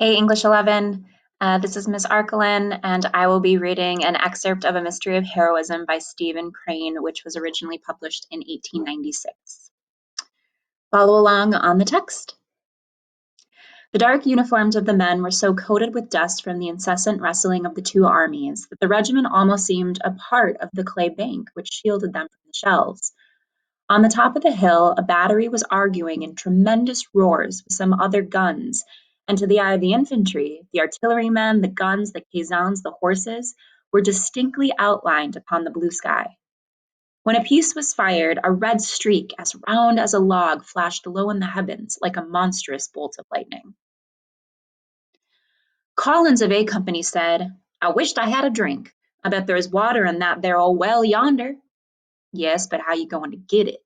Hey, English 11. This is Miss Arkelin, and I will be reading an excerpt of A Mystery of Heroism by Stephen Crane, which was originally published in 1896. Follow along on the text. The dark uniforms of the men were so coated with dust from the incessant wrestling of the two armies that the regiment almost seemed a part of the clay bank which shielded them from the shells. On the top of the hill, a battery was arguing in tremendous roars with some other guns, and to the eye of the infantry, the artillerymen, the guns, the caissons, the horses, were distinctly outlined upon the blue sky. When a piece was fired, a red streak as round as a log flashed low in the heavens like a monstrous bolt of lightning. Collins of A Company said, "I wished I had a drink. I bet there's water in that there old well yonder." "Yes, but how you going to get it?"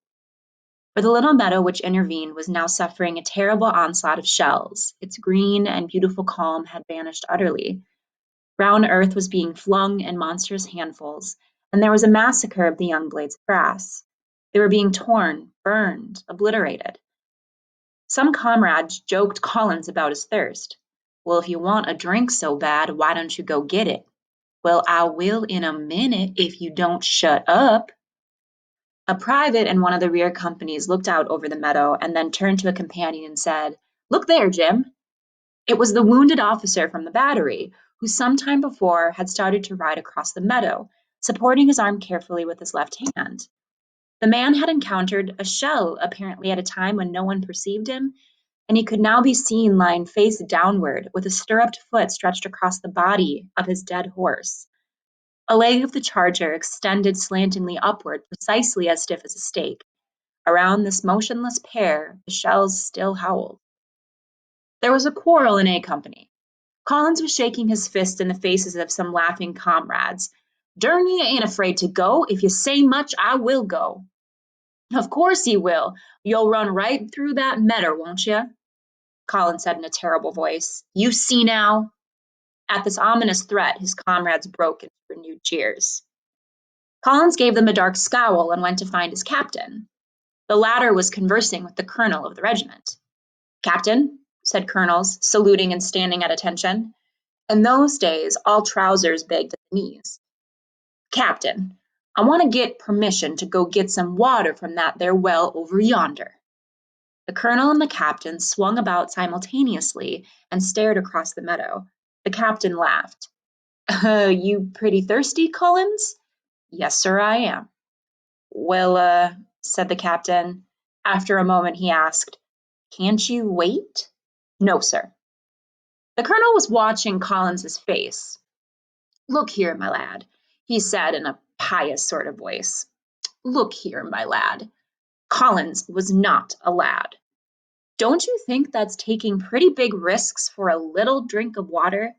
For the little meadow which intervened was now suffering a terrible onslaught of shells. Its green and beautiful calm had vanished utterly. Brown earth was being flung in monstrous handfuls, and there was a massacre of the young blades of grass. They were being torn, burned, obliterated. Some comrades joked Collins about his thirst. "Well, if you want a drink so bad, why don't you go get it?" "Well, I will in a minute if you don't shut up." A private in one of the rear companies looked out over the meadow and then turned to a companion and said, "Look there, Jim." It was the wounded officer from the battery, who some time before had started to ride across the meadow, supporting his arm carefully with his left hand. The man had encountered a shell apparently at a time when no one perceived him, and he could now be seen lying face downward with a stirruped foot stretched across the body of his dead horse. A leg of the charger extended slantingly upward, precisely as stiff as a stake. Around this motionless pair, the shells still howled. There was a quarrel in A Company. Collins was shaking his fist in the faces of some laughing comrades. "Dern ye ain't afraid to go. If you say much, I will go." "Of course you will. You'll run right through that medder, won't you?" Collins said in a terrible voice. "You see now." At this ominous threat, his comrades broke into renewed cheers. Collins gave them a dark scowl and went to find his captain. The latter was conversing with the colonel of the regiment. "Captain," said colonels, saluting and standing at attention. In those days, all trousers bagged at the knees. "Captain, I want to get permission to go get some water from that there well over yonder." The colonel and the captain swung about simultaneously and stared across the meadow. The captain laughed. "You pretty thirsty, Collins?" "Yes, sir, I am." "Well, said the captain. After a moment he asked, "Can't you wait?" "No, sir." The colonel was watching Collins's face. "Look here, my lad," he said in a pious sort of voice. "Look here, my lad." Collins was not a lad. "Don't you think that's taking pretty big risks for a little drink of water?"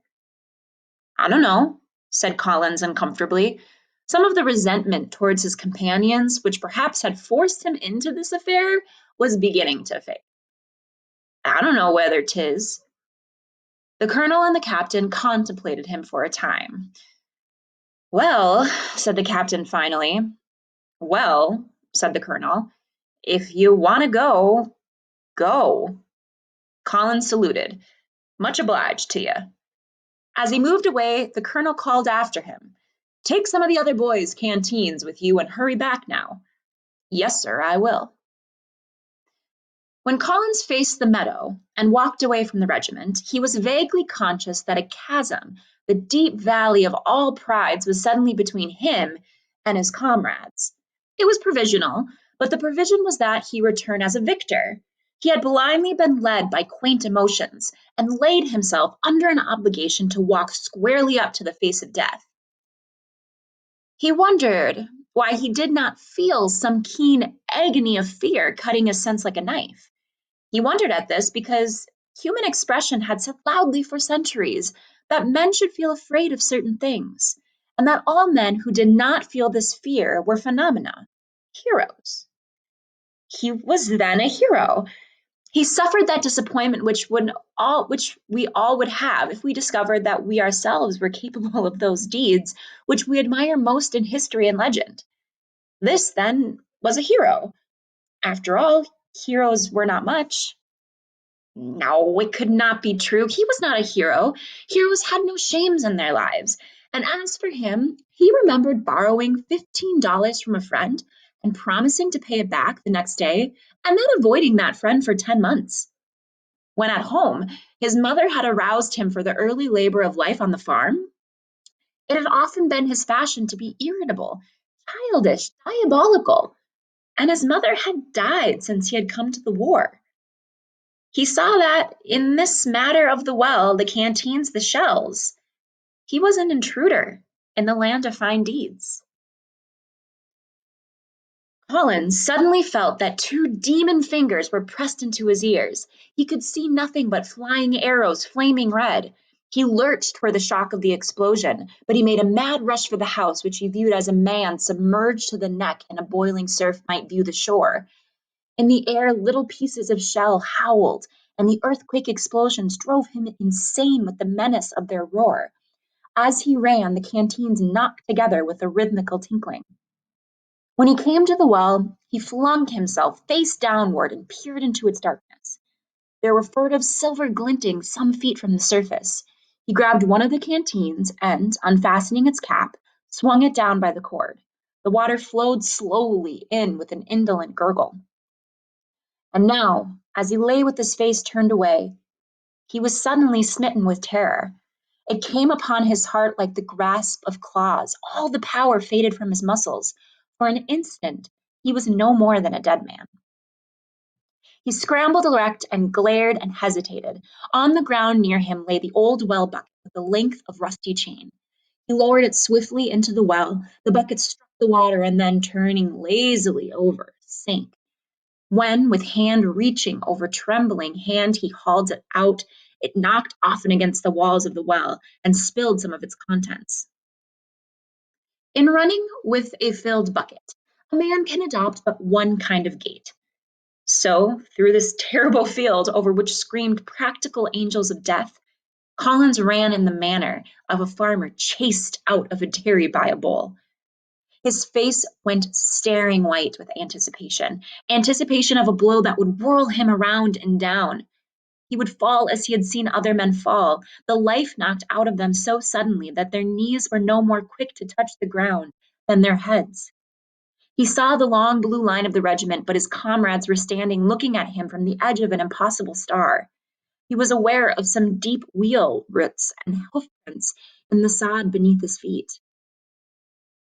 "I don't know," said Collins uncomfortably. Some of the resentment towards his companions, which perhaps had forced him into this affair, was beginning to fade. "I don't know whether 'tis." The colonel and the captain contemplated him for a time. "Well," said the captain finally. "Well," said the colonel, "if you want to go, go." Collins saluted. "Much obliged to you." As he moved away, the colonel called after him, "Take some of the other boys' canteens with you and hurry back now." "Yes, sir, I will." When Collins faced the meadow and walked away from the regiment, he was vaguely conscious that a chasm, the deep valley of all prides, was suddenly between him and his comrades. It was provisional, but the provision was that he return as a victor. He had blindly been led by quaint emotions and laid himself under an obligation to walk squarely up to the face of death. He wondered why he did not feel some keen agony of fear cutting his sense like a knife. He wondered at this because human expression had said loudly for centuries that men should feel afraid of certain things, and that all men who did not feel this fear were phenomena, heroes. He was then a hero. He suffered that disappointment which we all would have if we discovered that we ourselves were capable of those deeds which we admire most in history and legend. This, then, was a hero. After all, heroes were not much. No, it could not be true. He was not a hero. Heroes had no shames in their lives. And as for him, he remembered borrowing $15 from a friend and promising to pay it back the next day, and then avoiding that friend for 10 months. When at home, his mother had aroused him for the early labor of life on the farm. It had often been his fashion to be irritable, childish, diabolical, and his mother had died since he had come to the war. He saw that in this matter of the well, the canteens, the shells, he was an intruder in the land of fine deeds. Collins suddenly felt that two demon fingers were pressed into his ears. He could see nothing but flying arrows, flaming red. He lurched for the shock of the explosion, but he made a mad rush for the house, which he viewed as a man submerged to the neck in a boiling surf might view the shore. In the air, little pieces of shell howled, and the earthquake explosions drove him insane with the menace of their roar. As he ran, the canteens knocked together with a rhythmical tinkling. When he came to the well, he flung himself face downward and peered into its darkness. There were furtive silver glinting some feet from the surface. He grabbed one of the canteens and, unfastening its cap, swung it down by the cord. The water flowed slowly in with an indolent gurgle. And now, as he lay with his face turned away, he was suddenly smitten with terror. It came upon his heart like the grasp of claws. All the power faded from his muscles. For an instant, he was no more than a dead man. He scrambled erect and glared and hesitated. On the ground near him lay the old well bucket with a length of rusty chain. He lowered it swiftly into the well. The bucket struck the water and then, turning lazily over, sank. When, with hand reaching over trembling hand, he hauled it out, it knocked often against the walls of the well and spilled some of its contents. In running with a filled bucket, a man can adopt but one kind of gait. So, through this terrible field over which screamed practical angels of death, Collins ran in the manner of a farmer chased out of a dairy by a bull. His face went staring white with anticipation of a blow that would whirl him around and down. He would fall as he had seen other men fall, the life knocked out of them so suddenly that their knees were no more quick to touch the ground than their heads. He saw the long blue line of the regiment, but his comrades were standing looking at him from the edge of an impossible star. He was aware of some deep wheel roots and hoof prints in the sod beneath his feet.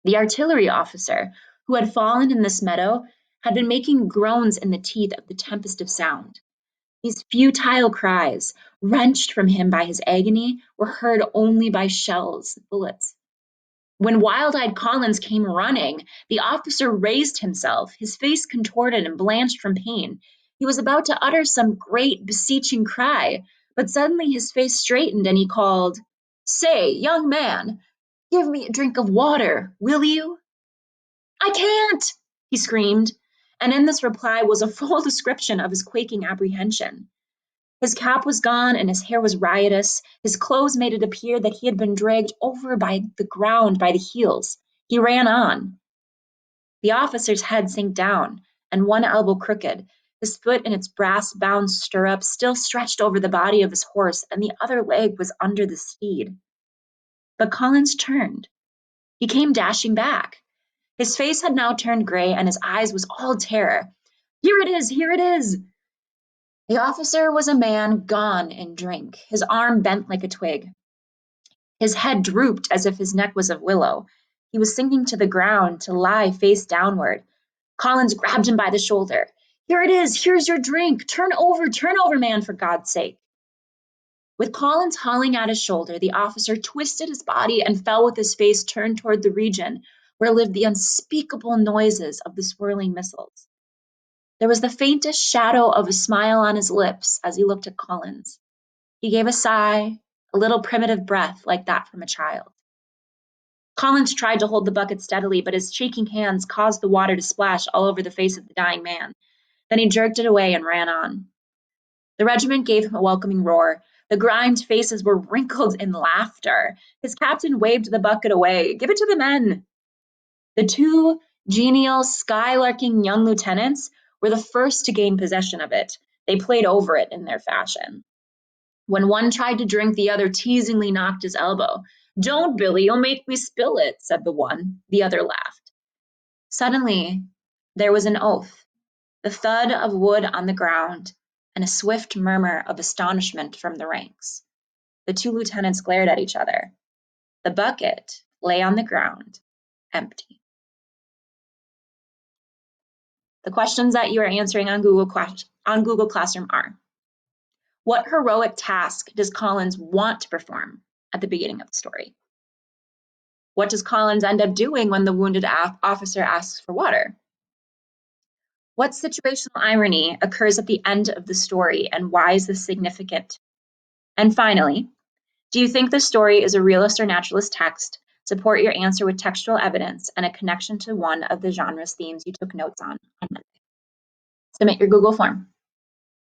The artillery officer, who had fallen in this meadow, had been making groans in the teeth of the tempest of sound. These futile cries, wrenched from him by his agony, were heard only by shells, bullets. When wild-eyed Collins came running, the officer raised himself, his face contorted and blanched from pain. He was about to utter some great, beseeching cry, but suddenly his face straightened and he called, "Say, young man, give me a drink of water, will you?" "I can't!" he screamed, and in this reply was a full description of his quaking apprehension. His cap was gone and his hair was riotous. His clothes made it appear that he had been dragged over by the ground by the heels. He ran on. The officer's head sank down, and one elbow crooked, his foot in its brass-bound stirrup still stretched over the body of his horse, and the other leg was under the steed. But Collins turned. He came dashing back. His face had now turned gray, and his eyes was all terror. "Here it is! Here it is!" The officer was a man gone in drink, his arm bent like a twig. His head drooped as if his neck was of willow. He was sinking to the ground to lie face downward. Collins grabbed him by the shoulder. "Here it is! Here's your drink! Turn over, man, for God's sake!" With Collins hauling at his shoulder, the officer twisted his body and fell with his face turned toward the region where lived the unspeakable noises of the swirling missiles. There was the faintest shadow of a smile on his lips as he looked at Collins. He gave a sigh, a little primitive breath like that from a child. Collins tried to hold the bucket steadily, but his shaking hands caused the water to splash all over the face of the dying man. Then he jerked it away and ran on. The regiment gave him a welcoming roar. The grimed faces were wrinkled in laughter. His captain waved the bucket away. "Give it to the men." The two genial, skylarking young lieutenants were the first to gain possession of it. They played over it in their fashion. When one tried to drink, the other teasingly knocked his elbow. "Don't, Billy, you'll make me spill it," said the one. The other laughed. Suddenly, there was an oath, the thud of wood on the ground, and a swift murmur of astonishment from the ranks. The two lieutenants glared at each other. The bucket lay on the ground, empty. The questions that you are answering on Google Classroom are: what heroic task does Collins want to perform at the beginning of the story? What does Collins end up doing when the wounded officer asks for water? What situational irony occurs at the end of the story, and why is this significant? And finally, do you think the story is a realist or naturalist text? Support your answer with textual evidence and a connection to one of the genre's themes you took notes on Monday. Submit your Google form.